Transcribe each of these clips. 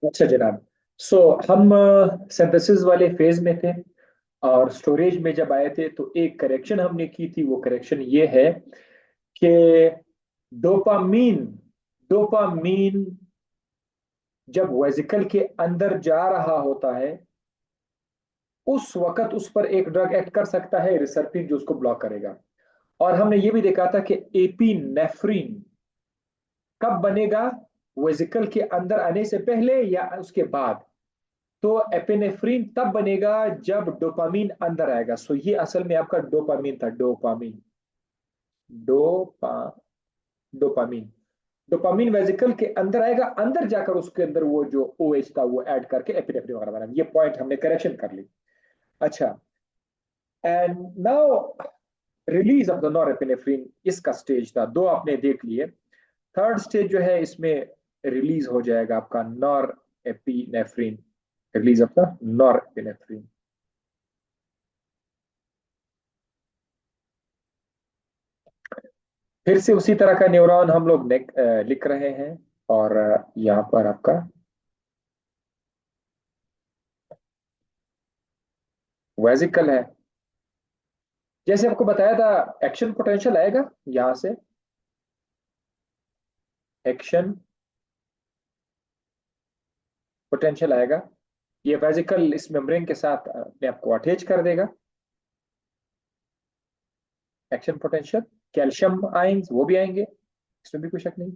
अच्छा जनाब। सो हम सिंथेसिस वाले फेज में थे, और स्टोरेज में जब आए थे तो एक करेक्शन हमने की थी। वो करेक्शन ये है कि डोपामीन डोपामीन जब वेजिकल के अंदर जा रहा होता है, उस वक्त उस पर एक ड्रग एक्ट कर सकता है, रिसर्पिन, जो उसको ब्लॉक करेगा। और हमने ये भी देखा था कि एपीनेफ्रिन कब बनेगा, वेजिकल के अंदर आने से पहले या उसके बाद। तो एपिनेफ्रिन तब बनेगा जब डोपामीन अंदर आएगा। सो ये असल में आपका डोपामीन था, dopamine. Dopa dopamine dopamine vesicle के अंदर आएगा, अंदर जाकर उसके अंदर वो जो ओएच था वो ऐड करके एपिनेफ्रिन वगैरह बना। ये पॉइंट हमने करेक्शन कर ली। अच्छा, and now release of the nor epinephrine, इसका स्टेज था दो, आपने देख लिए। थर्ड स्टेज जो है, इसमें रिलीज हो जाएगा आपका nor epinephrine, release of the nor epinephrine. फिर से उसी तरह का न्यूरॉन हम लोग लिख रहे हैं। और यहाँ पर आपका वेजिकल है। जैसे आपको बताया था, एक्शन पोटेंशियल आएगा यहां से। एक्शन पोटेंशियल आएगा, ये वेजिकल इस मेम्ब्रेन के साथ अपने आप को अटैच कर देगा। एक्शन पोटेंशियल, कैल्शियम आयंस वो भी आएंगे, इसमें भी कोई शक नहीं।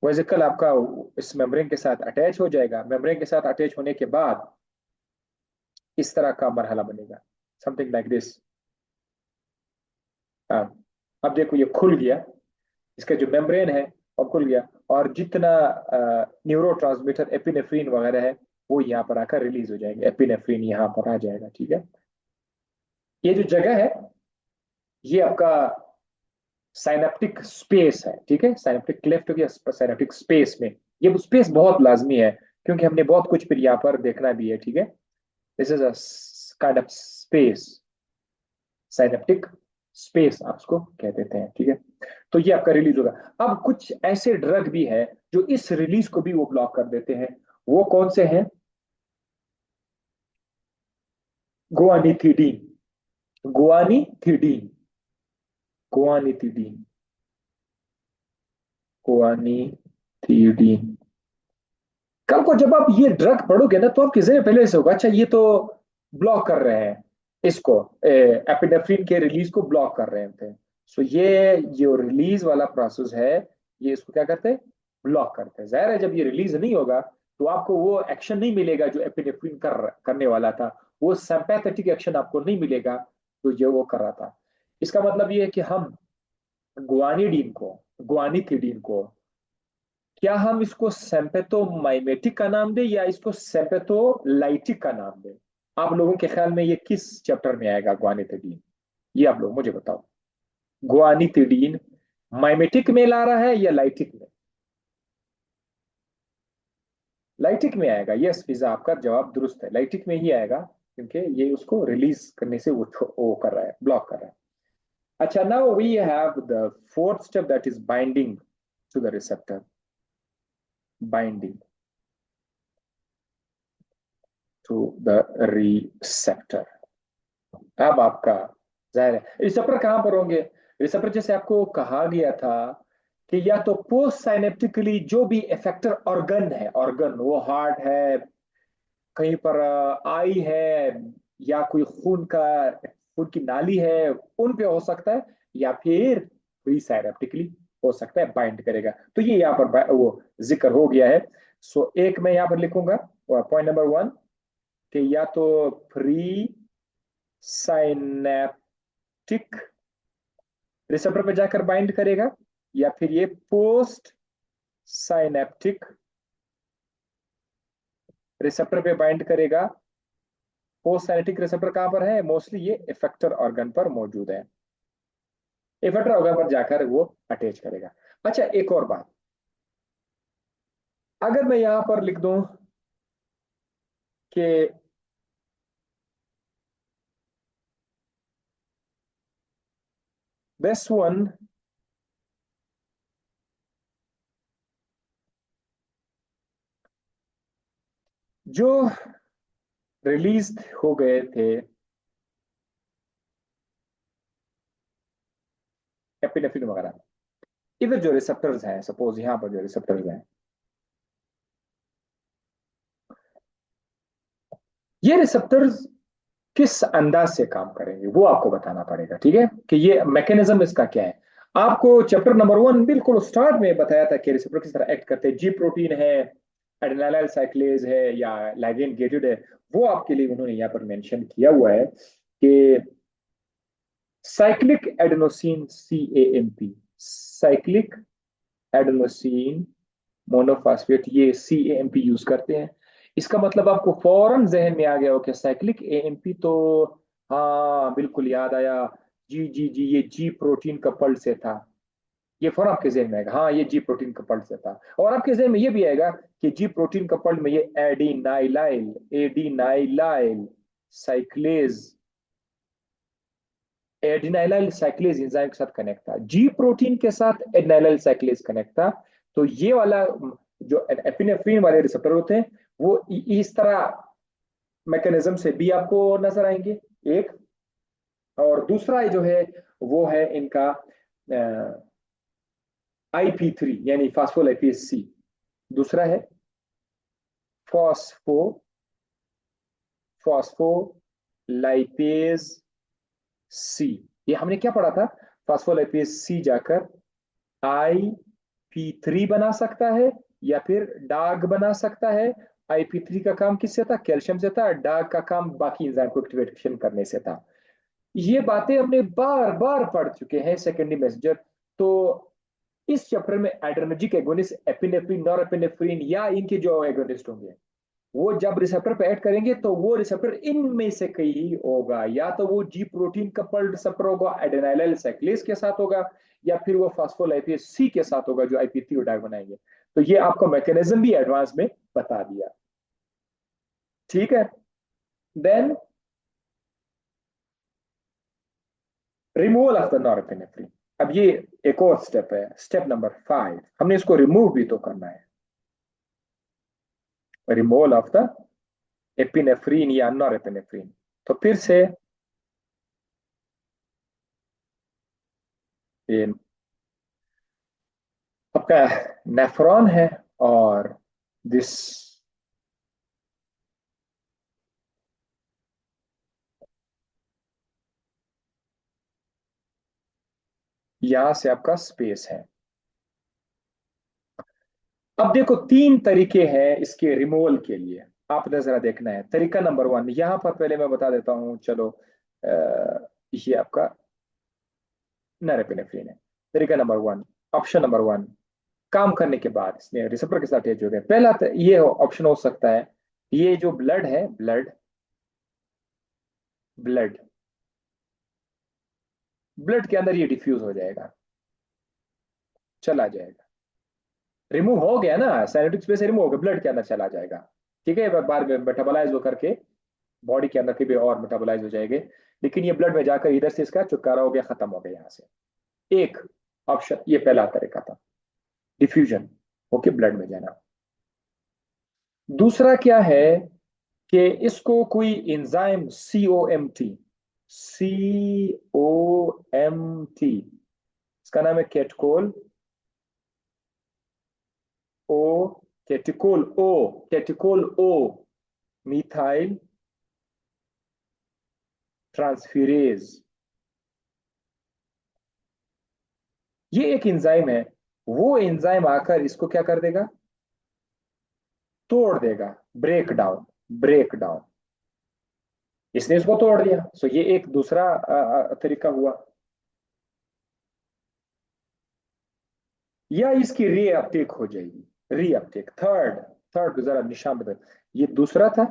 वेजिकल आपका इस मेम्ब्रेन के साथ अटैच हो जाएगा। मेम्ब्रेन के साथ अटैच होने के बाद इस तरह का मरहला बनेगा, समथिंग लाइक दिस। अब देखो ये खुल गया, इसका जो मेम्ब्रेन है वो खुल गया, और जितना न्यूरो ट्रांसमीटर एपिनेफ्रीन वगैरह है वो यहाँ पर आकर रिलीज हो जाएंगे। एपिनेफ्रीन यहाँ पर आ जाएगा, ठीक है। ये जो जगह है, ये आपका साइनेप्टिक स्पेस है, ठीक है। साइनेप्टिक क्लेफ्ट हो गया, साइनेप्टिक स्पेस में ये स्पेस बहुत लाजमी है, क्योंकि हमने बहुत कुछ फिर यहाँ पर देखना भी है, ठीक है। This is a kind of space, synaptic space आप उसको कह देते हैं, ठीक है। तो ये आपका रिलीज होगा। अब कुछ ऐसे ड्रग भी है जो इस रिलीज को भी वो ब्लॉक कर देते हैं। वो कौन से हैं? गुआनिथिडीन, गुआनिथिडीन, गुआनिथिडीन, गुआनिथिडीन। कल को जब आप ये ड्रग पढ़ोगे ना, तो आपके जहन में पहले से होगा, अच्छा ये तो ब्लॉक कर रहे हैं इसको, एपिनेफ्रिन के रिलीज को ब्लॉक कर रहे थे। सो ये जो रिलीज वाला प्रोसेस है, ये इसको क्या करते हैं, ब्लॉक करते हैं। जाहिर है जब ये रिलीज नहीं होगा तो आपको वो एक्शन नहीं मिलेगा जो एपिनेफ्रिन करने वाला था। वो सिंपैथेटिक एक्शन आपको नहीं मिलेगा तो ये वो कर रहा था। इसका मतलब ये है कि हम गुआनिडीन को, गुआनिथिडीन को, क्या हम इसको सेम्पेथोमाइमेटिक का नाम दें या इसको सेम्पेथोलाइटिक का नाम दें? आप लोगों के ख्याल में ये किस चैप्टर में आएगा गुआनिथिडीन? ये आप लोग मुझे बताओ। गुआनिथिडीन माइमेटिक में ला रहा है या लाइटिक में? लाइटिक में आएगा। यस फिजा, आपका जवाब दुरुस्त है, लाइटिक में ही आएगा, क्योंकि ये उसको रिलीज करने से वो कर रहा है, ब्लॉक कर रहा है। अच्छा, now we have the fourth step, that is binding to the receptor. Binding to the receptor. अब आपका जाहिर है रिसेप्टर कहां पर होंगे? रिसेप्टर जैसे आपको कहा गया था कि या तो पोस्ट साइनेप्टिकली जो भी इफेक्टर ऑर्गन है, ऑर्गन वो हार्ट है, कहीं पर आई है, या कोई खून की नाली है, उन पे हो सकता है, या फिर प्री साइनेप्टिकली हो सकता है, बाइंड करेगा। तो ये यहाँ पर वो जिक्र हो गया है। सो एक मैं यहाँ पर लिखूंगा, पॉइंट नंबर वन, कि या तो प्री साइनेप्टिक रिसेप्टर पे जाकर बाइंड करेगा, या फिर ये पोस्ट साइनेप्टिक रिसेप्टर पे बाइंड करेगा। पोस्ट साइनेप्टिक रिसेप्टर कहां पर है? मोस्टली ये इफेक्टर ऑर्गन पर मौजूद है। इफेक्टर ऑर्गन पर जाकर वो अटैच करेगा। अच्छा, एक और बात, अगर मैं यहां पर लिख दूं कि दिस वन जो रिलीज हो गए थे एपिनेफ्रिन वगैरह, इधर जो रिसेप्टर्स हैं, सपोज यहाँ पर जो रिसेप्टर्स हैं, ये रिसेप्टर्स किस अंदाज से काम करेंगे वो आपको बताना पड़ेगा, ठीक है, कि ये मैकेनिज्म इसका क्या है। आपको चैप्टर नंबर 1 बिल्कुल स्टार्ट में बताया था कि रिसेप्टर किस तरह एक्ट करते हैं, जी प्रोटीन है, एडेनिलाइल साइक्लेज है या लाइगेंड गेटेड है, वो आपके लिए उन्होंने यहाँ पर मेंशन किया हुआ है कि cyclic adenosine CAMP, cyclic adenosine monophosphate, ये CAMP यूज करते हैं। इसका मतलब आपको फौरन जहन में आ गया हो कि साइक्लिक AMP तो, हाँ बिल्कुल याद आया, जी जी जी, ये जी प्रोटीन कपल्ड से था। ये फौरन आपके जहन में आएगा, हाँ ये जी प्रोटीन कपल्ड से था। और आपके जहन में ये भी आएगा कि जी प्रोटीन कपल्ड में ये एडिनाइलाइल साइक्लेज, एडिनाइलाइल साइक्लेज एंजाइम के साथ कनेक्ट था, जी प्रोटीन के साथ एडिनाइलाइल साइक्लेज कनेक्ट था। तो ये वाला जो एपिनेफ्रिन वाले रिसेप्टर होते हैं, वो इस तरह मैकेनिज्म से भी आपको नजर आएंगे, एक। और दूसरा जो है वो है इनका IP3 यानी फास्फोलाइपेज सी। दूसरा है फॉस्फो फॉस्फोलाइपेज सी। ये हमने क्या पढ़ा था, फास्फोलाइपेज सी जाकर IP3 बना सकता है या फिर डाग बना सकता है। IP3 का काम किससे था, कैल्शियम से था, डाग का काम बाकी एंजाइम को एक्टिवेशन करने से था। ये बातें हमने बार बार पढ़ चुके हैं सेकेंडरी मैसेंजर। तो इस चैप्टर में एड्रेनर्जिक एगोनिस्ट एपिनेफ्रिन, नॉरएपिनेफ्रिन या इनके जो एगोनिस्ट होंगे, वो जब रिसेप्टर पे ऐड करेंगे तो वो रिसेप्टर इनमें से कहीं होगा, या तो वो जी प्रोटीन कपल्ड रिसेप्टर होगा एडेनाइलाइल साइक्लेज के साथ होगा, या फिर वो फास्फोलाइपेज सी के साथ होगा जो IP3 डाग बनाएंगे। तो ये आपको मैकेनिज्म भी एडवांस में बता दिया, ठीक है। Then removal of the norepinephrine. अब ये एक और स्टेप है, स्टेप नंबर 5, हमने इसको रिमूव भी तो करना है। रिमूवल ऑफ द एपिनेफ्रिन या नॉरएपिनेफ्रिन, तो फिर से ये आपका नेफ्रॉन है, और दिस, यहां से आपका स्पेस है। अब देखो 3 तरीके हैं इसके रिमूवल के लिए, आपने जरा देखना है। तरीका नंबर 1 यहां पर पहले मैं बता देता हूं, चलो ये आपका नॉरएपिनेफ्रिन है। तरीका नंबर 1, ऑप्शन नंबर 1, काम करने के बाद इसने रिसेप्टर के साथ अटैच हो गया। पहला ये ऑप्शन हो सकता है, ये जो ब्लड है, ब्लड ब्लड के अंदर ये डिफ्यूज हो जाएगा, चला जाएगा, रिमूव हो गया ना, साइनेटिक स्पेस रिमूव हो गया, ब्लड के अंदर चला जाएगा, ठीक है, बाद में मेटाबोलाइज होकर के बॉडी के अंदर के भी और मेटाबोलाइज हो जाएंगे। लेकिन ये ब्लड में जाकर इधर से इसका छुटकारा हो गया, खत्म हो गया यहाँ से। एक ऑप्शन ये पहला तरीका था, डिफ्यूजन होके ब्लड में जाना। दूसरा क्या है कि इसको कोई एंजाइम COMT, इसका नाम है कैटकोल ओ, कैटिकोल ओ मिथाइल ट्रांसफिरेज, ये एक एंजाइम है। वो एंजाइम आकर इसको क्या कर देगा, तोड़ देगा, ब्रेक डाउन, इसने इसको तोड़ दिया। सो ये एक दूसरा तरीका हुआ। या इसकी रीअपटेक हो जाएगी, रीअपटेक, थर्ड, जरा निशान बदल, ये दूसरा था।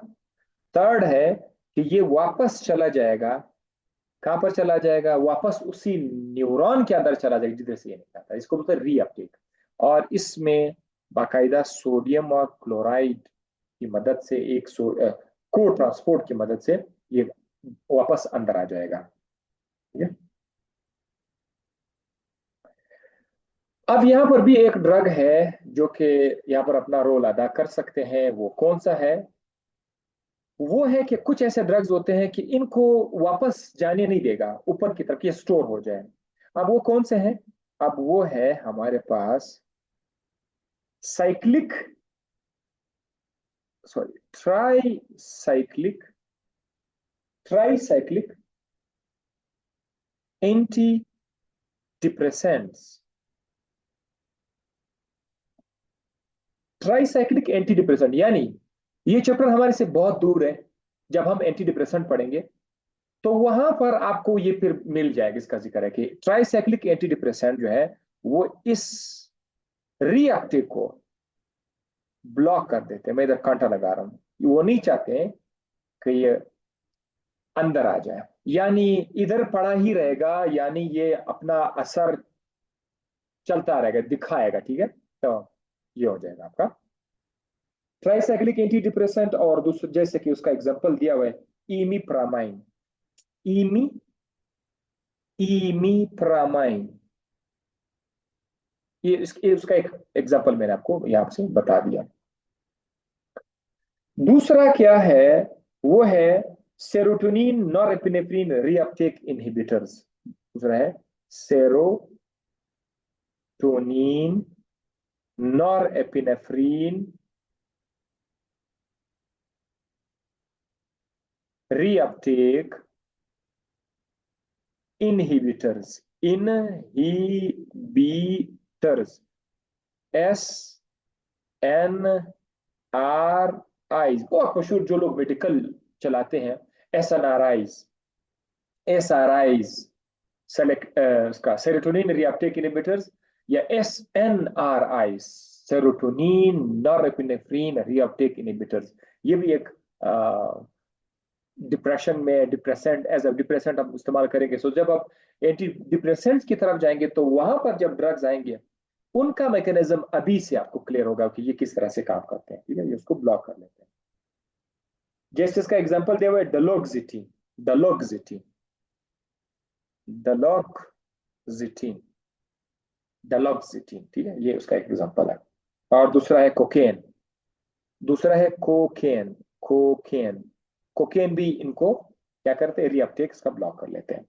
थर्ड है कि ये वापस चला जाएगा, कहां पर चला जाएगा, वापस उसी न्यूरॉन के अंदर चला जाएगा जिधर से ये निकला था, इसको बोलते हैं रीअपटेक। और इसमें बाकायदा सोडियम और क्लोराइड की मदद से एक को ट्रांसपोर्ट की मदद से ये वापस अंदर आ जाएगा, ठीक है। अब यहाँ पर भी एक ड्रग है जो कि यहाँ पर अपना रोल अदा कर सकते हैं, वो कौन सा है, वो है कि कुछ ऐसे ड्रग्स होते हैं कि इनको वापस जाने नहीं देगा ऊपर की तरफ, ये स्टोर हो जाए। अब वो कौन से हैं? अब वो है हमारे पास cyclic, sorry, tricyclic antidepressants. Tricyclic antidepressant, यानी ये चैप्टर हमारे से बहुत दूर है। जब हम एंटी डिप्रेसेंट पढ़ेंगे तो वहां पर आपको ये फिर मिल जाएगा। इसका जिक्र है कि ट्राईसाइक्लिक एंटी डिप्रेसेंट जो है वो इस रिएक्टिव को ब्लॉक कर देते हैं। मैं इधर कांटा लगा रहा हूं, वो नहीं चाहते कि ये अंदर आ जाए, यानी इधर पड़ा ही रहेगा, यानी ये अपना असर चलता रहेगा, दिखाएगा। ठीक है, तो ये हो जाएगा आपका ट्राईसाइक्लिक एंटी डिप्रेसेंट। और दूसरे जैसे कि उसका एग्जांपल दिया हुआ है, इमीप्रामाइन। इमी इमीप्रामाइन, ये उसका एक एग्जांपल मैंने आपको यहां से बता दिया। दूसरा क्या है? वो है सेरोटोनिन नॉरएपिनेफ्रिन रीअपटेक इनहिबिटर्स। दूसरा है serotonin norepinephrine reuptake inhibitors. Inhibitors, SNRIs, बहुत मशहूर जो लोग मेडिकल चलाते हैं, SNRIs, SRIs, सेलेक्ट उसका सेरोटोनिन रिएप्टेक इनहिबिटर्स, या SNRIs, serotonin norepinephrine reuptake inhibitors. ये भी एक डिप्रेशन में डिप्रेसेंट, एज अ डिप्रेसेंट हम इस्तेमाल करेंगे। सो जब आप एंटी डिप्रेसेंट्स की तरफ जाएंगे तो वहां पर जब ड्रग्स आएंगे उनका मैकेनिज्म अभी से आपको क्लियर होगा कि ये किस तरह से काम करते हैं। ठीक है, ये उसको ब्लॉक कर लेते हैं। जैसे इसका एग्जांपल दिया हुआ है डलोक्सिटीन। डलोक्सिटीन डलोक्सिटीन डलोक्सिटीन, ठीक है, ये उसका एक एग्जांपल है। और दूसरा है कोकेन। दूसरा है कोकेन। कोकेन कोकेन भी इनको क्या करते हैं? रीअपटेक इसका ब्लॉक कर लेते हैं।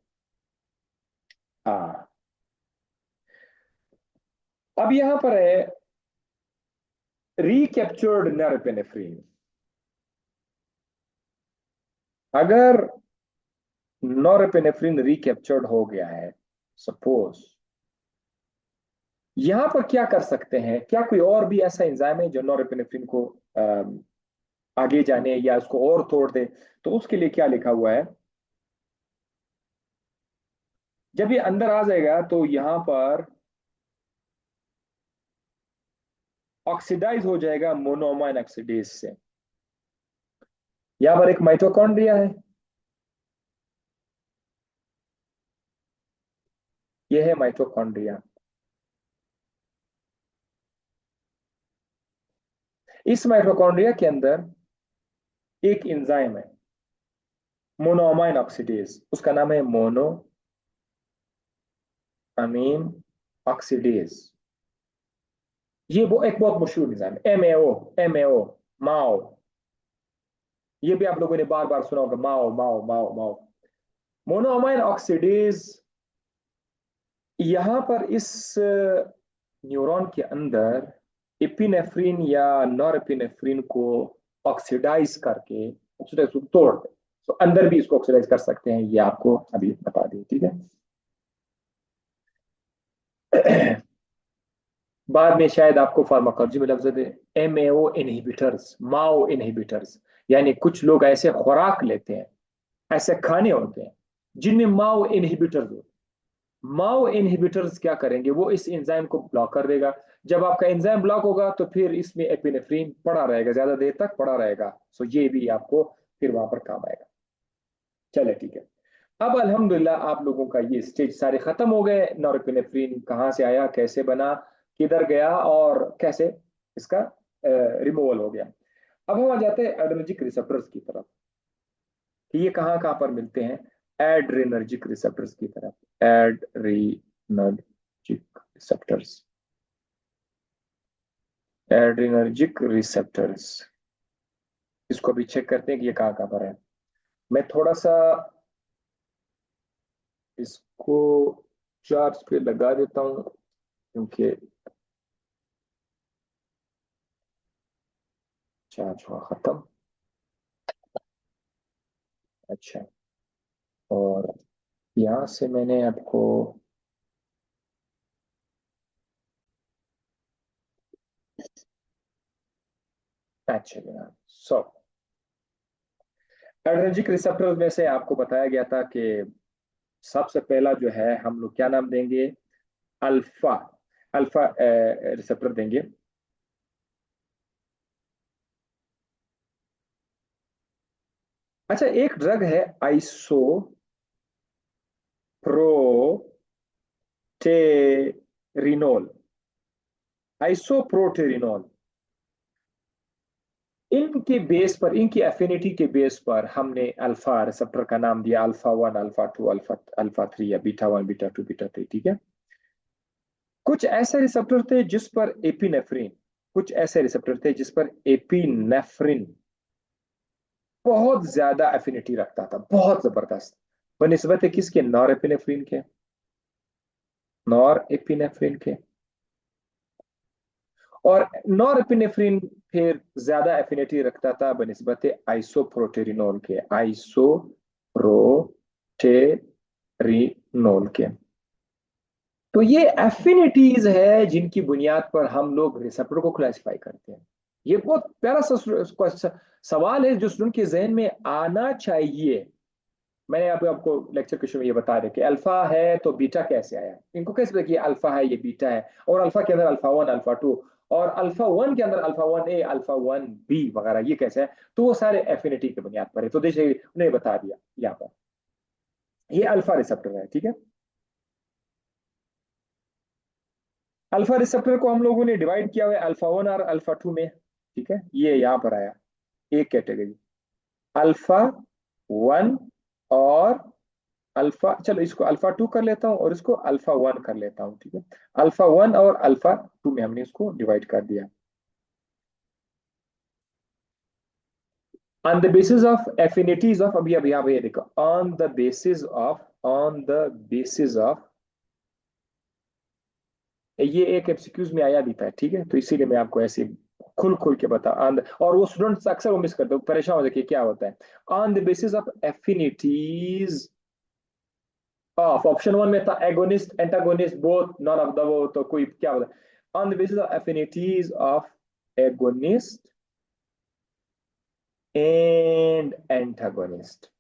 हाँ, अब यहां पर है रिकैप्चर्ड नॉरएपिनेफ्रिन। अगर नॉरएपिनेफ्रिन रिकैप्चर्ड हो गया है, सपोज, यहां पर क्या कर सकते हैं? क्या कोई और भी ऐसा एंजाइम है जो नॉरएपिनेफ्रिन को आगे जाने या उसको और तोड़ दे? तो उसके लिए क्या लिखा हुआ है? जब ये अंदर आ जाएगा तो यहां पर ऑक्सीडाइज हो जाएगा मोनोअमाइन ऑक्सीडेज से। यहां पर एक माइटोकॉन्ड्रिया है, यह है माइटोकॉन्ड्रिया। इस माइटोकॉन्ड्रिया के अंदर एक एंजाइम है मोनोअमाइन ऑक्सीडेज, उसका नाम है मोनो अमीन ऑक्सीडेज। ये वो एक बहुत मशहूर एंजाइम है, MAO। MAO, माओ। ये भी आप लोगों ने बार बार सुना होगा, माओ माओ माओ माओ। मोनोअमाइन ऑक्सीडेज यहां पर इस न्यूरॉन के अंदर एपिनेफ्रिन या नॉरएपिनेफ्रिन को ऑक्सीडाइज करके, ऑक्सीडाइज को तोड़ दे। तो अंदर भी इसको ऑक्सीडाइज कर सकते हैं, ये आपको अभी बता दें। ठीक है। बाद में शायद आपको फार्माकोलॉजी में लफ्ज दे, MAO इनहिबिटर्स, माओ इनहिबिटर्स, यानी कुछ लोग ऐसे खुराक लेते हैं, ऐसे खाने होते हैं जिनमें माओ इनहिबिटर्स होते हैं। माओ इनहिबिटर्स क्या करेंगे? वो इस एंजाइम को ब्लॉक कर देगा। जब आपका एंजाइम ब्लॉक होगा तो फिर इसमें एपिनेफ्रिन पड़ा रहेगा, ज्यादा देर तक पड़ा रहेगा। सो ये भी आपको फिर वहां पर काम आएगा। चले, ठीक है। अब अल्हम्दुलिल्लाह आप लोगों का ये स्टेज सारे खत्म हो गए। नॉरएपिनेफ्रिन कहाँ से आया, कैसे बना, किधर गया, और कैसे इसका रिमूवल हो गया। अब हम आ जाते हैं एड्रेनर्जिक रिसेप्टर्स की तरफ कि ये कहाँ कहाँ पर मिलते हैं। एड्रेनर्जिक रिसेप्टर्स की तरफ, एड्रेनर्जिक रिसेप्टर्स, एड्रेनर्जिक रिसेप्टर्स। इसको भी चेक करते हैं कि ये कहाँ कहाँ पर है। मैं थोड़ा सा इसको चार्ज पे लगा देता हूँ, क्योंकि चार्ज हुआ खत्म। अच्छा, और यहाँ से मैंने आपको, अच्छा जनाब, सो एड्रेनर्जिक रिसेप्टर में से आपको बताया गया था कि सबसे पहला जो है हम लोग क्या नाम देंगे, अल्फा, अल्फा रिसेप्टर देंगे। अच्छा, एक ड्रग है आइसोप्रोटेरिनोल, आइसोप्रोटेरिनोल। इनके बेस पर, इनकी एफिनिटी के बेस पर हमने अल्फा रिसेप्टर का नाम दिया alpha one, alpha two, alpha alpha three, या beta one, beta two, beta three, ठीक है। कुछ ऐसे रिसेप्टर थे जिस पर एपिनेफ्रिन, कुछ ऐसे रिसेप्टर थे जिस पर एपिनेफ्रिन बहुत ज्यादा एफिनिटी रखता था, बहुत जबरदस्त, बनिस्बत किसके, नॉर एपिनेफ्रिन के, नॉर एपिनेफ्रिन के। और नॉर एपिनेफ्रिन फिर ज्यादा एफिनिटी रखता था बनिस्बत आइसोप्रोटेरिनोल के, आइसोप्रोटेरिनोल के। तो ये एफिनिटीज है जिनकी बुनियाद पर हम लोग रिसेप्टर को क्लासिफाई करते हैं। ये बहुत प्यारा सा सवाल है जो स्टूडेंट के जहन में आना चाहिए। मैंने आपको लेक्चर के शुरू में ये बता दें कि अल्फा है तो बीटा कैसे आया, इनको कैसे पता कि ये अल्फा है, ये बीटा है, और अल्फा के अंदर अल्फा वन, अल्फा टू, और अल्फा वन के अंदर अल्फा वन ए, अल्फा वन बी वगैरह, ये कैसे है। तो वो सारे एफिनिटी की बुनियाद पर है। तो देखिए उन्हें बता दिया यहाँ पर, ये अल्फा रिसेप्टर है, ठीक है। अल्फा रिसेप्टर को हम लोगों ने डिवाइड किया हुआ है अल्फा वन और अल्फा टू में, ठीक है। ये यहाँ पर आया एक कैटेगरी, अल्फा वन और अल्फा, चलो इसको अल्फा टू कर लेता हूं और इसको अल्फा वन कर लेता हूं, ठीक है। अल्फा वन और अल्फा टू में हमने इसको डिवाइड कर दिया। On the basis of affinities of, अभी अभी आप ये देखो, on the basis of, on the basis of, ये एक एमसीक्यूज में आया भी था, ठीक है। तो इसीलिए मैं आपको ऐसे खुल खुल के बता, और वो स्टूडेंट्स अक्सर वो मिस करते हैं, परेशान हो जाते हैं क्या होता है। On the basis of affinities of, option one में था agonist, antagonist, both, none of the, वो तो कोई क्या होता है। On the basis of affinities of agonist and antagonist,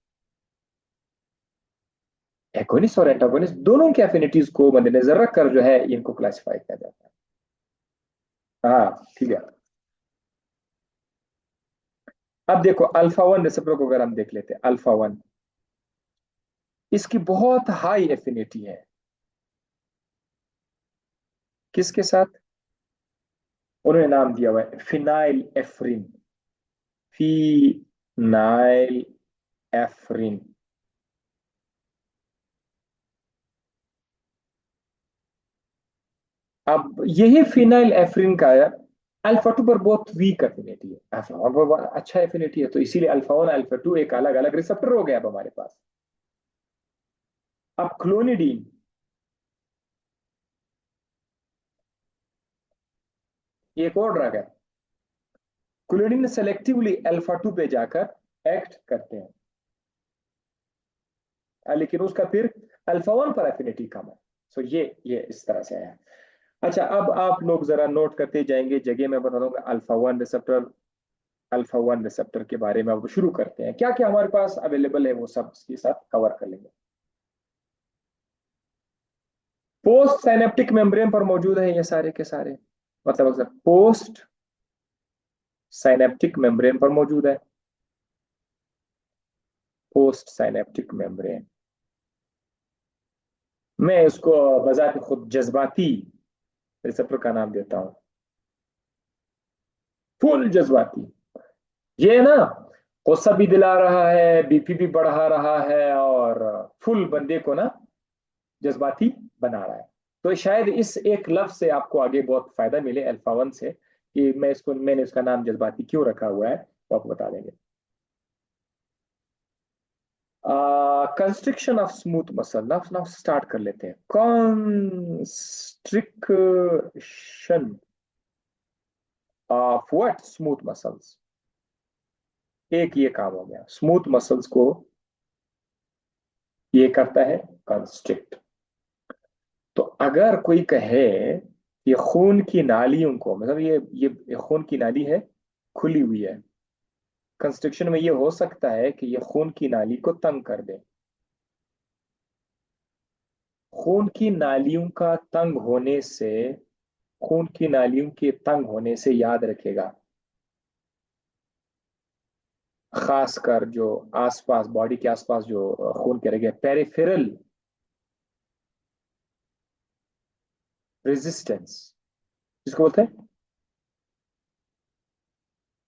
agonist और एंटागोनिस्ट दोनों की एफिनिटीज को मद्देनजर रखकर जो है इनको क्लासिफाई किया जाता है। हाँ, ठीक है। अब देखो अल्फा वन रिसेप्टर को अगर हम देख लेते हैं, अल्फा वन, इसकी बहुत हाई एफिनिटी है, किसके साथ, उन्होंने नाम दिया हुआ है फिनाइल एफ्रिन, फिनाइल एफ्रिन। अब यही फिनाइल एफ्रिन का अल्फा टू पर बहुत वीक एफिनिटी है, अल्फा वन पर बहुत अच्छा एफिनिटी है, तो इसीलिए अल्फा वन, अल्फा टू एक अलग अलग रिसेप्टर हो गया अब हमारे पास। अब क्लोनिडीन, ये एक और ड्रग है, क्लोनिडीन सेलेक्टिवली अल्फा टू पे जाकर एक्ट करते हैं, लेकिन उसका फिर अल्फा वन पर एफिनिटी कम है। सो ये इस तरह से है। अच्छा, अब आप लोग जरा नोट करते जाएंगे, जगह मैं बता दूंगा alpha one receptor, alpha one receptor के बारे में अब शुरू करते हैं, क्या क्या हमारे पास अवेलेबल है वो सब इसके साथ कवर कर लेंगे। पोस्ट साइनेप्टिक मेम्ब्रेन पर मौजूद है ये सारे के सारे, मतलब अक्सर पोस्ट साइनेप्टिक मेम्ब्रेन पर मौजूद है, पोस्ट साइनेप्टिक मेम्ब्रेन। मैं इसको बजाते खुद जज्बाती रिसेप्टर का नाम देता हूं, फुल जज्बाती। ये ना गुस्सा भी दिला रहा है, बीपी भी बढ़ा रहा है, और फुल बंदे को ना जज्बाती बना रहा है। तो शायद इस एक लफ्ज से आपको आगे बहुत फायदा मिले अल्फा वन से, कि मैंने इसका नाम जज्बाती क्यों रखा हुआ है। तो आपको बता देंगे। Constriction of smooth muscle, now now start कर लेते हैं। Constriction of what? Smooth muscles. एक ये काम हो गया, स्मूथ मसल्स को ये करता है कंस्ट्रिक्ट। तो अगर कोई कहे ये खून की नालियों को, मतलब ये खून की नाली है, खुली हुई है, कंस्ट्रिक्शन में ये हो सकता है कि ये खून की नाली को तंग कर दे। खून की नालियों का तंग होने से, खून की नालियों के तंग होने से याद रखेगा, खासकर जो आसपास, बॉडी के आसपास जो खून के रगे, पेरिफेरल रेजिस्टेंस जिसको बोलते हैं,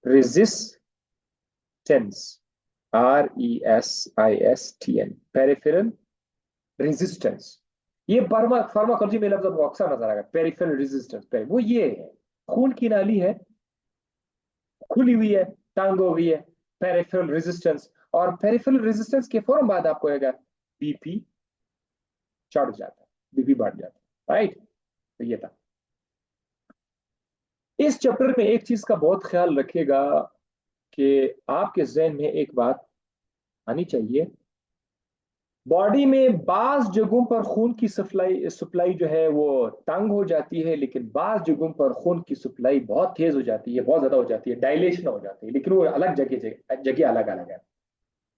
रेजिस्टेंस, RESISTN, पेरिफेरल रेजिस्टेंस। ये फार्माकोलॉजी में लफ्ज आपको अक्सर नजर आएगा, पेरिफेरल रेजिस्टेंस। वो ये है, खून की नाली है, खुली हुई है, टांग हो गई है, पेरिफेरल रेजिस्टेंस। और पेरिफेरल रेजिस्टेंस के फौरन बाद आपको आएगा बीपी चढ़ जाता है, बीपी बढ़ जाता है, राइट। तो ये था। इस चैप्टर में एक चीज का बहुत ख्याल रखिएगा कि आपके जहन में एक बात आनी चाहिए, बॉडी में बाज जगहों पर खून की सप्लाई सप्लाई जो है वो तंग हो जाती है, लेकिन बाज जगहों पर खून की सप्लाई बहुत तेज हो जाती है, बहुत ज्यादा हो जाती है, डायलेशन हो जाती है, लेकिन वो अलग जगह जगह जगह अलग अलग है।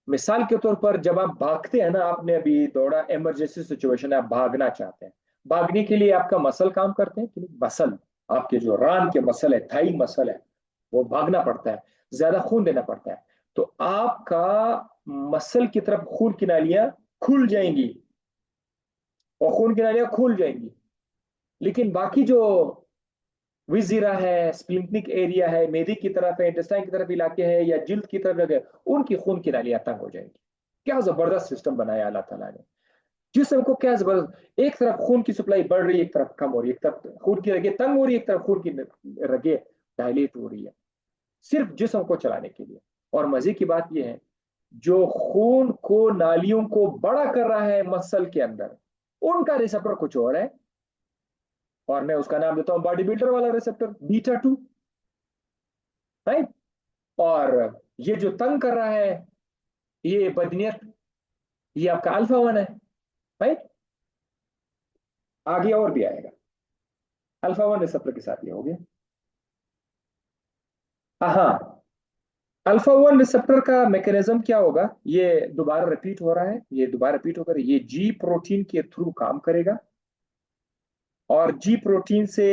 मिसाल के तौर पर जब आप भागते हैं ना, आपने अभी दौड़ा, इमरजेंसी सिचुएशन है, आप भागना चाहते हैं, भागने के लिए आपका मसल काम करते हैं कि नहीं? मसल, आपके जो रान के मसल है, थाई मसल है, वो भागना पड़ता है, ज्यादा खून देना पड़ता है। तो आपका मसल की तरफ खून की नालियां खुल जाएंगी, और खून की नालियां खुल जाएंगी, लेकिन बाकी जो विजिरा है, स्प्लिंटनिक एरिया है, मेदी की तरफ है, इंटेस्टाइन की तरफ इलाके हैं, या जिल्द की तरफ जगह, उनकी खून की नालियां तंग हो जाएंगी। क्या जबरदस्त सिस्टम बनाया अल्लाह ताला ने। जिसम को क्या जबरदस्त, एक तरफ खून की सप्लाई बढ़ रही है, एक तरफ कम हो रही है, एक तरफ खून की रगे तंग हो रही है, एक तरफ खून की रगे डायलेट हो रही है, सिर्फ जिसम को चलाने के लिए। और मजे की बात यह है, जो खून को नालियों को बड़ा कर रहा है मसल के अंदर, उनका रिसेप्टर कुछ और है, और मैं उसका नाम देता हूं बॉडी बिल्डर वाला रिसेप्टर, बीटा 2, राइट। और ये जो तंग कर रहा है, ये बदनीयत, ये आपका अल्फा 1 है, राइट। आगे और भी आएगा, अल्फा 1 रिसेप्टर के साथ ये हो गया। हाँ, अल्फा 1 रिसेप्टर का मैकेनिज्म क्या होगा, ये दोबारा रिपीट हो रहा है, ये दोबारा रिपीट होकर ये जी प्रोटीन के थ्रू काम करेगा, और जी प्रोटीन से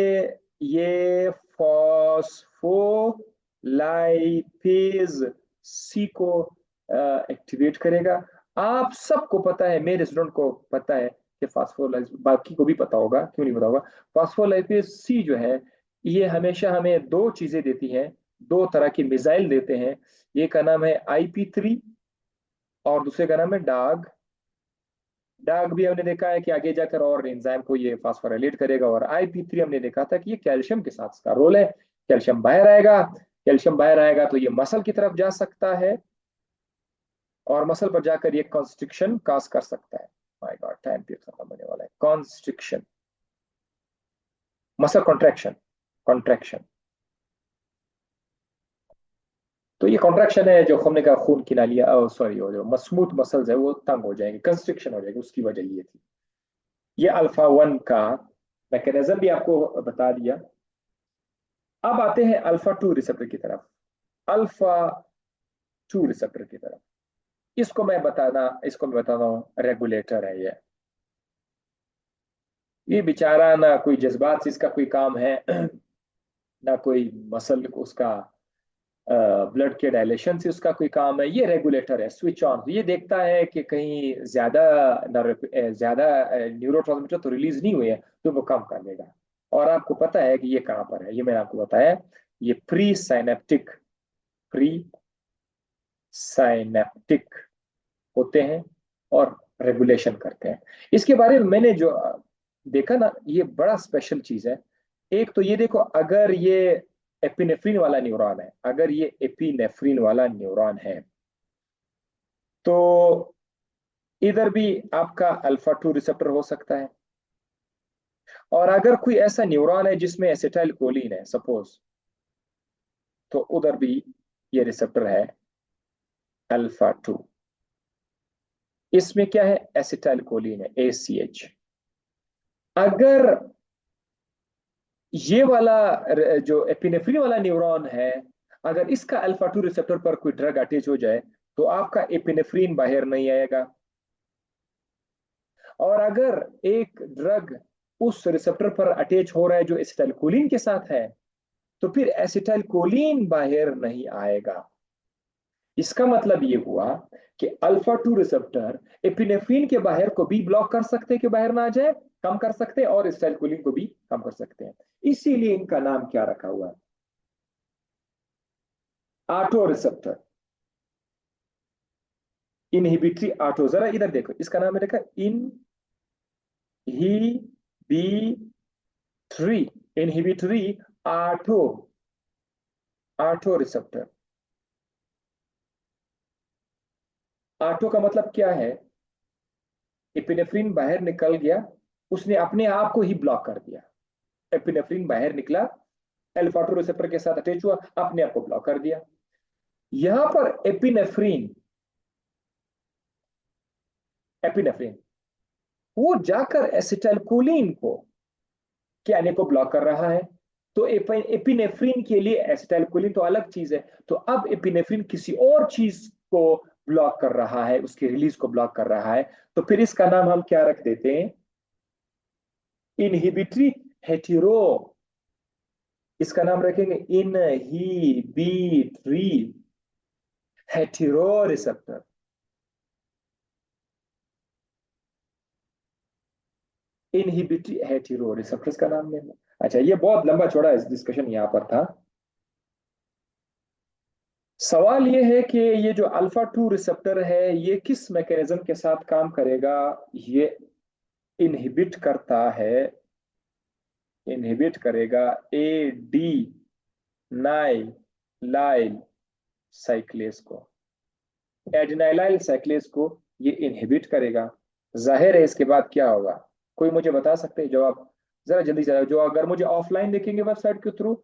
ये फॉस्फोलाइपेज सी को एक्टिवेट करेगा। आप सबको पता है, मेरे स्टूडेंट को पता है कि फास्फोलाइज, बाकी को भी पता होगा, क्यों नहीं पता होगा, फास्फोलाइपेज सी जो है, ये हमेशा हमें दो चीजें देती है, दो तरह की मिसाइल देते हैं। एक का नाम है IP3, और दूसरे का नाम है डाग। डाग भी हमने देखा है कि आगे जाकर और एंजाइम को ये फास्फोराइलेट करेगा, और IP3 हमने देखा था कि ये कैल्शियम के साथ इसका रोल है। कैल्शियम बाहर आएगा, कैल्शियम बाहर आएगा तो ये मसल की तरफ जा सकता है, और मसल पर जाकर ये कॉन्स्ट्रिक्शन काज कर सकता है। माय गॉड, टाइम पे खत्म होने वाला है। Constriction, muscle contraction, contraction. तो ये कॉन्ट्रैक्शन है जो हमने कहा, खून की नालियां, सॉरी, वो जो स्मूथ मसल्स है वो तंग हो जाएंगे, कंस्ट्रिक्शन हो जाएगी, उसकी वजह ये थी। ये अल्फा 1 का मैकेनिज्म भी आपको बता दिया। अब आते हैं अल्फा 2 रिसेप्टर की तरफ, अल्फा 2 रिसेप्टर की तरफ। इसको मैं बताना हूँ रेगुलेटर है ये बेचारा ना कोई जज्बात से इसका कोई काम है, ना कोई मसल उसका ब्लड के डायलेशन से उसका कोई काम है। ये रेगुलेटर है, स्विच ऑन, ये देखता है कि कहीं ज्यादा ज्यादा न्यूरोट्रांसमीटर तो रिलीज नहीं हुए हैं, तो वो कम कर देगा। और आपको पता है कि ये कहाँ पर है, ये मैंने आपको बताया, ये प्री साइनेप्टिक होते हैं, और रेगुलेशन करते हैं। इसके बारे में मैंने जो देखा ना, ये बड़ा स्पेशल चीज है। एक तो ये देखो, अगर ये एपिनेफ्रिन वाला न्यूरॉन है, अगर ये एपिनेफ्रिन वाला न्यूरॉन है, तो इधर भी आपका अल्फा 2 रिसेप्टर हो सकता है। और अगर कोई ऐसा न्यूरॉन है जिसमें एसिटाइल कोलिन है सपोज, तो उधर भी ये रिसेप्टर है अल्फा 2। इसमें क्या है, एसिटाइल कोलिन है, ACH। अगर ये वाला जो एपिनेफ्रिन वाला न्यूरॉन है, अगर इसका अल्फा 2 रिसेप्टर पर कोई ड्रग अटैच हो जाए, तो आपका एपिनेफ्रिन बाहर नहीं आएगा। और अगर एक ड्रग उस रिसेप्टर पर अटैच हो रहा है जो एसिटाइलकोलिन के साथ है, तो फिर एसिटाइलकोलिन बाहर नहीं आएगा। इसका मतलब ये हुआ कि अल्फा 2 रिसेप्टर एपिनेफ्रिन के बाहर को भी ब्लॉक कर सकते हैं कि बाहर ना आ जाए, कम कर सकते हैं, और एसिटाइलकोलिन को भी कम कर सकते हैं। इसीलिए इनका नाम क्या रखा हुआ है, ऑटो रिसेप्टर, इनहिबिटरी ऑटो। जरा इधर देखो, इसका नाम है देखा, inhibitory, inhibitory auto, auto receptor. Auto का मतलब क्या है, एपिनेफ्रिन बाहर निकल गया, उसने अपने आप को ही ब्लॉक कर दिया। एपिनेफ्रिन बाहर निकला, अल्फा 2 रिसेप्टर के साथ अटैच हुआ, अपने आप को ब्लॉक कर दिया। यहां पर एपिनेफ्रिन, एपिनेफ्रिन वो जाकर एसिटाइलकोलिन को के आने को ब्लॉक कर रहा है। तो एपिनेफ्रिन के लिए एसिटाइलकोलिन तो अलग चीज है, तो अब एपिनेफ्रिन किसी और चीज को ब्लॉक कर रहा है, उसके रिलीज को ब्लॉक कर रहा है। तो फिर इसका नाम हम क्या रख देते हैं, इनहिबिटरी हेटेरो, इसका नाम रखेंगे inhibitory hetero receptor. Inhibitory hetero receptors का नाम लेंगे। अच्छा, ये बहुत लंबा चौड़ा डिस्कशन यहाँ पर था। सवाल ये है कि ये जो अल्फा 2 रिसेप्टर है, ये किस मैकेनिज्म के साथ काम करेगा। ये इनहिबिट करता है, इनहिबिट करेगा ए डी नाइलाइल साइक्लेस को, एडिनाइलाइल साइक्लेस को ये इनहिबिट करेगा। जाहिर है इसके बाद क्या होगा, कोई मुझे बता सकते हैं जवाब, जरा जल्दी से। जो अगर मुझे ऑफलाइन देखेंगे वेबसाइट के थ्रू,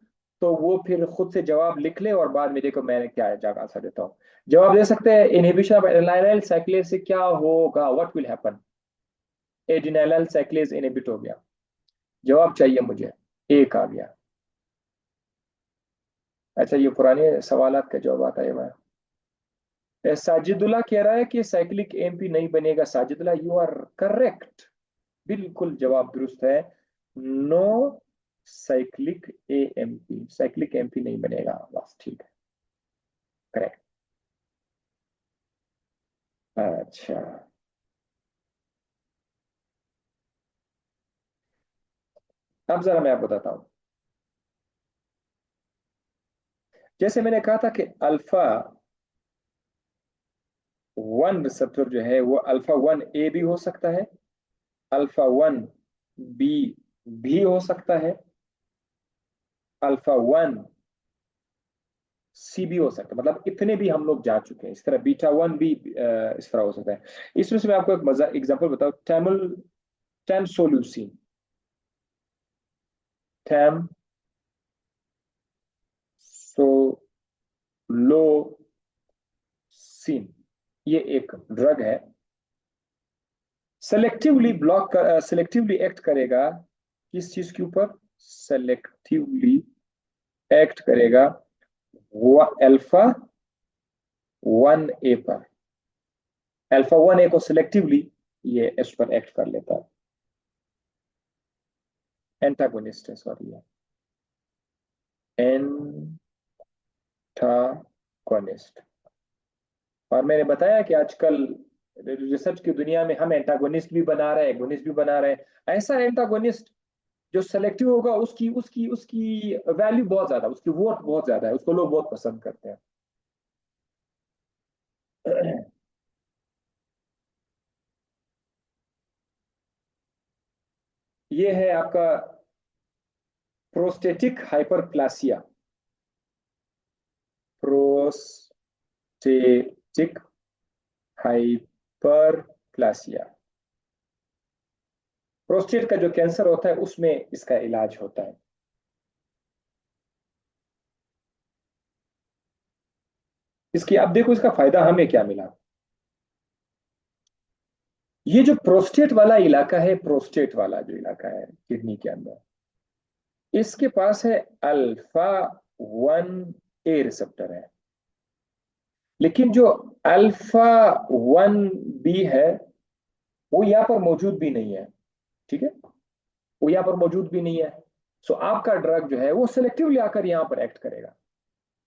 तो वो फिर खुद से जवाब लिख ले और बाद में देखो मैंने क्या जवाब आंसर देता हूँ। जवाब दे सकते हैं, इनहिबिशन ऑफ एडिनाइलाइल साइक्लेस से क्या होगा, what will happen. Adenylyl cyclase inhibit हो गया, जवाब चाहिए मुझे, एक आ गया। अच्छा, ये पुराने सवालात का जवाब आया हुआ है। साजिदुल्लाह कह रहा है कि साइक्लिक एमपी नहीं बनेगा। साजिदुल्लाह, यू आर करेक्ट, बिल्कुल जवाब दुरुस्त है। No cyclic AMP, cyclic AMP नहीं बनेगा, बस ठीक है, करेक्ट। अच्छा, अब जरा मैं आपको बताता हूं। जैसे मैंने कहा था कि अल्फा 1 रिसेप्टर जो है वो अल्फा 1 ए भी हो सकता है, अल्फा 1 बी भी हो सकता है, अल्फा 1 सी भी हो सकता है। मतलब इतने भी हम लोग जा चुके हैं। इस तरह बीटा 1 भी इस तरह हो सकता है। इसमें से मैं आपको एक मजा एग्जांपल बताऊं, टैमसोल्यूसिन, टैमसोलोसिन, ये एक ड्रग है, सेलेक्टिवली ब्लॉक कर, सेलेक्टिवली एक्ट करेगा किस चीज के ऊपर, सेलेक्टिवली एक्ट करेगा वो अल्फा 1 ए पर। अल्फा 1 ए को सिलेक्टिवली ये इस पर एक्ट कर लेता है, एंटागोनिस्ट है, सॉरी, एंटागोनिस्ट। और मैंने बताया कि आजकल रिसर्च की दुनिया में हम एंटागोनिस्ट भी बना रहे हैं, एगोनिस्ट भी बना रहे हैं। ऐसा एंटागोनिस्ट जो सेलेक्टिव होगा, उसकी उसकी उसकी वैल्यू बहुत ज्यादा, उसकी वोट बहुत ज्यादा है, उसको लोग बहुत पसंद करते हैं। ये है आपका prostatic hyperplasia. Prostatic hyperplasia. Prostate का जो कैंसर होता है उसमें इसका इलाज होता है। इसकी अब देखो इसका फायदा हमें क्या मिला। ये जो प्रोस्टेट वाला इलाका है, प्रोस्टेट वाला जो इलाका है किडनी के अंदर, इसके पास है अल्फा 1 ए रिसेप्टर है। लेकिन जो अल्फा 1 बी है वो यहाँ पर मौजूद भी नहीं है। ठीक है, वो यहाँ पर मौजूद भी नहीं है। सो आपका ड्रग जो है वो सिलेक्टिवली आकर यहाँ पर एक्ट करेगा,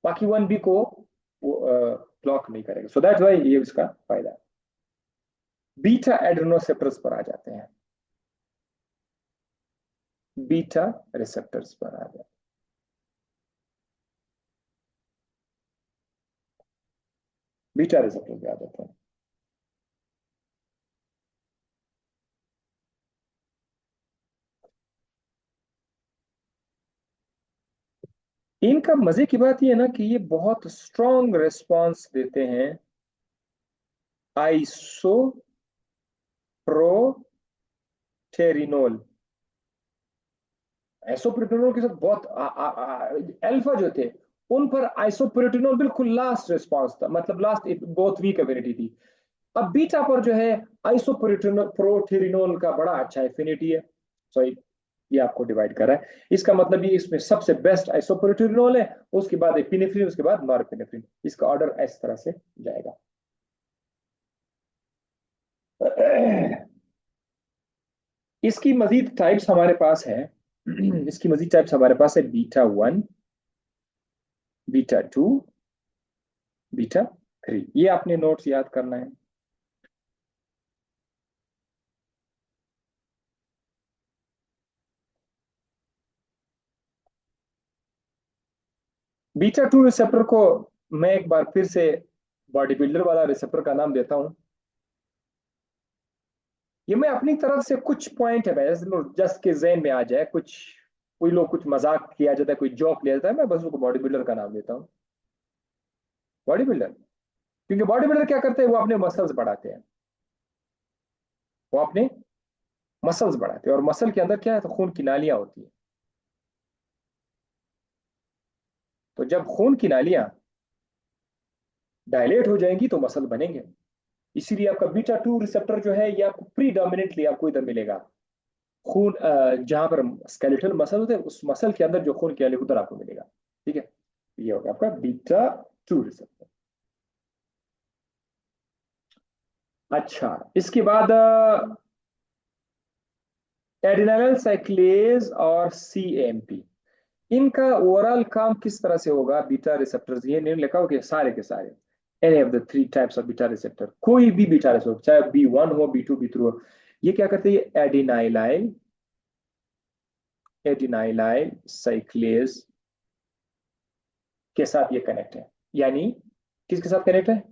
बाकी 1 बी को वो ब्लॉक नहीं करेगा। सो दैट्स वाई ये इसका फायदा है। बीटा एड्रेनोसेप्टर्स पर आ जाते हैं। बीटा रिसेप्टर्स पर आ जाते हैं। बीटा रिसेप्टर्स पे आ जाते हैं। इनका मजे की बात यह है ना कि ये बहुत स्ट्रॉन्ग रिस्पॉन्स देते हैं आइसोप्रोटेरिनोल। आइसोप्रोटेरिनोल के साथ बहुत अल्फा जो थे उन पर आइसोप्रोटेरिनोल बिल्कुल लास्ट रिस्पॉन्स था, मतलब लास्ट बहुत वीक एफिनिटी थी। अब बीटा पर जो है आइसोप्रोटेरिनोल प्रोटेरिनोल का बड़ा अच्छा एफिनिटी है। सॉरी, ये आपको डिवाइड कर रहा है। इसका मतलब ये इसमें सबसे बेस्ट आइसोप्रोटेरिनोल है, उसके बाद एपिनेफ्रिन, उसके बाद नॉरपेनेफ्रिन। इसका ऑर्डर इस तरह से जाएगा। इसकी मजीद टाइप्स हमारे पास है। इसकी मजीद टाइप्स हमारे पास है बीटा 1, बीटा 2, बीटा 3। ये आपने नोट्स याद करना है। बीटा 2 रिसेप्टर को मैं एक बार फिर से बॉडी बिल्डर वाला रिसेप्टर का नाम देता हूं। ये मैं अपनी तरफ से कुछ पॉइंट है जस्ट के जहन में आ जाए, कुछ कोई लोग कुछ मजाक किया जाता है, कोई जॉक लिया जाता है, मैं बस उसको बॉडी बिल्डर का नाम देता हूँ। बॉडी बिल्डर, क्योंकि बॉडी बिल्डर क्या करते हैं, वो अपने मसल्स बढ़ाते हैं। वो अपने मसल्स बढ़ाते हैं, और मसल के अंदर क्या है, तो खून की नालियां होती है। तो जब खून की नालियां डायलेट हो जाएंगी तो मसल बनेंगे। इसीलिए आपका बीटा 2 रिसेप्टर जो है ये आपको प्रीडोमिनेंटली आपको इधर मिलेगा। खून जहां पर स्केलेटल मसल होते हैं उस मसल के अंदर जो खून की नाली उधर आपको मिलेगा। ठीक है, ये होगा आपका बीटा 2 रिसेप्टर। अच्छा, इसके बाद एडिनाइल साइक्लेज और सीएमपी, इनका ओवरऑल काम किस तरह से होगा। बीटा रिसेप्टर्स ये नहीं लिखा हो कि सारे के सारे any of the 3 types of beta receptor, कोई भी बीटा रिसेप्टर चाहे B1 हो, B2, B3 हो, ये क्या करते हैं, ये एडिनाइलाइल एडिनाइलाइल साइक्लेज के साथ ये कनेक्ट है। यानी किसके साथ कनेक्ट है,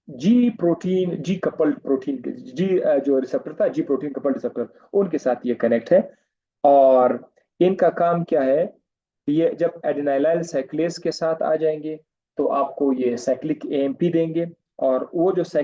जी प्रोटीन, जी कपल्ड प्रोटीन, जी जो रिसेप्टर था, जी प्रोटीन कपल्ड रिसेप्टर, उनके साथ ये कनेक्ट है। और इनका काम क्या है, ये जब एडिनाइलाइल साइक्लेज के साथ आ जाएंगे तो आपको ये साइक्लिक एएमपी देंगे, और वो जो